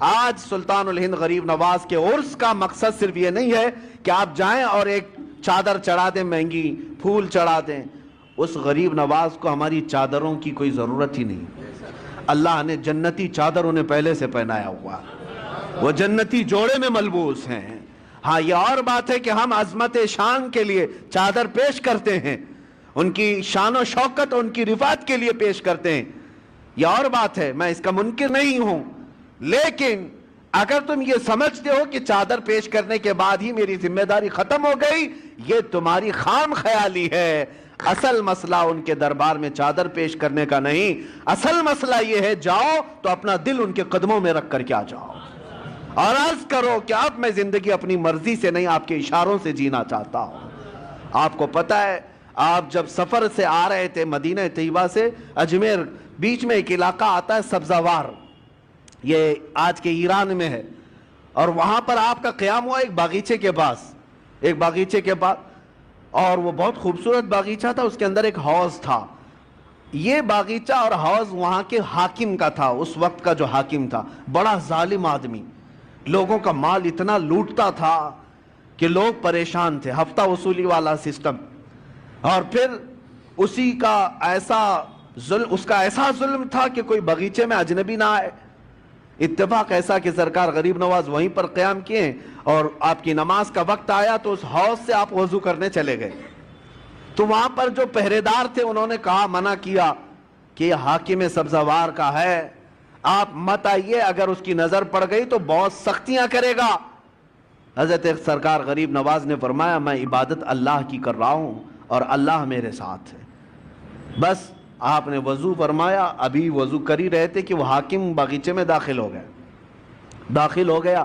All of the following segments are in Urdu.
آج سلطان الہند غریب نواز کے عرس کا مقصد صرف یہ نہیں ہے کہ آپ جائیں اور ایک چادر چڑھا دیں مہنگی، پھول چڑھا دیں. اس غریب نواز کو ہماری چادروں کی کوئی ضرورت ہی نہیں. اللہ نے جنتی چادر انہیں پہلے سے پہنایا ہوا، وہ جنتی جوڑے میں ملبوس ہیں. ہاں یہ اور بات ہے کہ ہم عظمت شان کے لیے چادر پیش کرتے ہیں، ان کی شان و شوکت ان کی رفعت کے لیے پیش کرتے ہیں، یہ اور بات ہے، میں اس کا منکر نہیں ہوں. لیکن اگر تم یہ سمجھتے ہو کہ چادر پیش کرنے کے بعد ہی میری ذمہ داری ختم ہو گئی، یہ تمہاری خام خیالی ہے. اصل مسئلہ ان کے دربار میں چادر پیش کرنے کا نہیں، اصل مسئلہ یہ ہے جاؤ تو اپنا دل ان کے قدموں میں رکھ کر کے آ جاؤ اور عرض کرو کہ اب میں زندگی اپنی مرضی سے نہیں، آپ کے اشاروں سے جینا چاہتا ہوں. آپ کو پتہ ہے آپ جب سفر سے آ رہے تھے مدینہ طیبہ سے اجمیر، بیچ میں ایک علاقہ آتا ہے سبزوار، یہ آج کے ایران میں ہے، اور وہاں پر آپ کا قیام ہوا ایک باغیچے کے پاس، اور وہ بہت خوبصورت باغیچہ تھا. اس کے اندر ایک حوض تھا. یہ باغیچہ اور حوض وہاں کے حاکم کا تھا، اس وقت کا جو حاکم تھا، بڑا ظالم آدمی، لوگوں کا مال اتنا لوٹتا تھا کہ لوگ پریشان تھے. ہفتہ وصولی والا سسٹم. اور پھر اس کا ایسا ظلم تھا کہ کوئی باغیچے میں اجنبی نہ آئے. اتفاق ایسا کہ سرکار غریب نواز وہیں پر قیام کیے، اور آپ کی نماز کا وقت آیا تو اس حوض سے آپ وضو کرنے چلے گئے. تو وہاں پر جو پہرے دار تھے انہوں نے کہا، منع کیا کہ یہ حاکم سبزوار کا ہے، آپ مت آئیے، اگر اس کی نظر پڑ گئی تو بہت سختیاں کرے گا. حضرت سرکار غریب نواز نے فرمایا، میں عبادت اللہ کی کر رہا ہوں اور اللہ میرے ساتھ ہے. بس آپ نے وضو فرمایا، ابھی وضو کر ہی رہے تھے کہ وہ حاکم باغیچے میں داخل ہو گیا.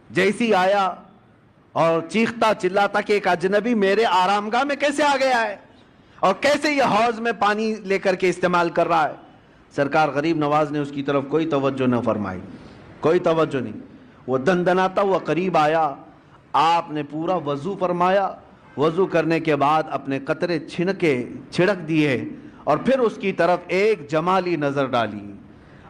جیسی آیا اور چیختا چلاتا کہ ایک اجنبی میرے آرام گاہ میں کیسے آ گیا ہے اور کیسے یہ حوض میں پانی لے کر کے استعمال کر رہا ہے. سرکار غریب نواز نے اس کی طرف کوئی توجہ نہ فرمائی، کوئی توجہ نہیں. وہ دندناتا ہوا قریب آیا، آپ نے پورا وضو فرمایا. وضو کرنے کے بعد اپنے قطرے چھڑک دیے اور پھر اس کی طرف ایک جمالی نظر ڈالی،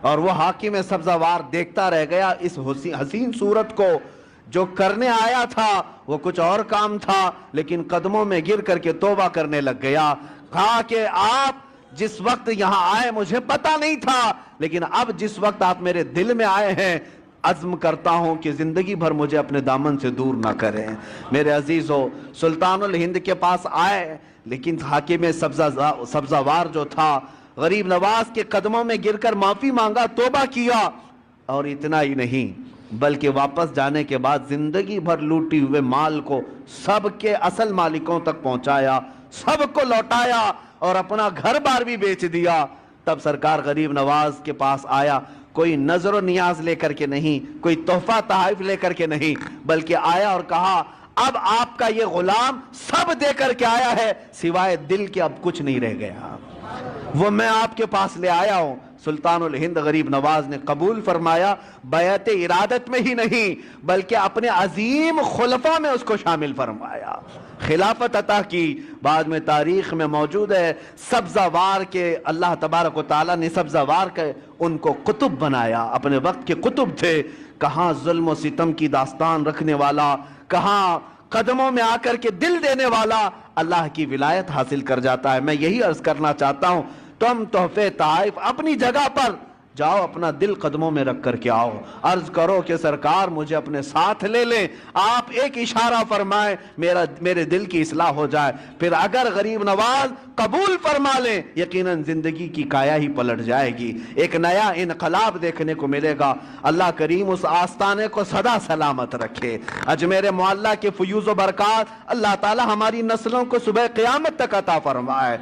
اور وہ حاکم سبزوار دیکھتا رہ گیا اس حسین صورت کو. جو کرنے آیا تھا وہ کچھ اور کام تھا، لیکن قدموں میں گر کر کے توبہ کرنے لگ گیا. کہا کہ آپ جس وقت یہاں آئے مجھے پتا نہیں تھا، لیکن اب جس وقت آپ میرے دل میں آئے ہیں، عزم کرتا ہوں کہ زندگی بھر مجھے اپنے دامن سے دور نہ کریں. میرے عزیزو، سلطان الہند کے پاس آئے، لیکن حاکم سبزوار جو تھا غریب نواز کے قدموں میں گر کر معافی مانگا، توبہ کیا. اور اتنا ہی نہیں بلکہ واپس جانے کے بعد زندگی بھر لوٹی ہوئے مال کو سب کے اصل مالکوں تک پہنچایا، سب کو لوٹایا اور اپنا گھر بار بھی بیچ دیا. تب سرکار غریب نواز کے پاس آیا، کوئی نظر و نیاز لے کر کے نہیں، کوئی تحفہ تحائف لے کر کے نہیں، بلکہ آیا اور کہا، اب آپ کا یہ غلام سب دے کر کے آیا ہے، سوائے دل کے اب کچھ نہیں رہ گیا، وہ میں آپ کے پاس لے آیا ہوں. سلطان الہند غریب نواز نے قبول فرمایا، بیعت ارادت میں ہی نہیں بلکہ اپنے عظیم خلفاء میں اس کو شامل فرمایا، خلافت عطا کی. بعد میں تاریخ میں موجود ہے سبزوار کے اللہ تبارک و تعالیٰ نے سبزوار کے ان کو قطب بنایا، اپنے وقت کے قطب تھے. کہاں ظلم و ستم کی داستان رکھنے والا، کہاں قدموں میں آ کر کے دل دینے والا اللہ کی ولایت حاصل کر جاتا ہے. میں یہی عرض کرنا چاہتا ہوں، تم تحفے تحائف اپنی جگہ پر جاؤ، اپنا دل قدموں میں رکھ کر کے آؤ، عرض کرو کہ سرکار مجھے اپنے ساتھ لے لیں، آپ ایک اشارہ فرمائیں میرے دل کی اصلاح ہو جائے. پھر اگر غریب نواز قبول فرما لیں، یقیناً زندگی کی کایا ہی پلٹ جائے گی، ایک نیا انقلاب دیکھنے کو ملے گا. اللہ کریم اس آستانے کو سدا سلامت رکھے. اجمیر معلیٰ کے فیوز و برکات اللہ تعالی ہماری نسلوں کو صبح قیامت تک عطا فرمائے.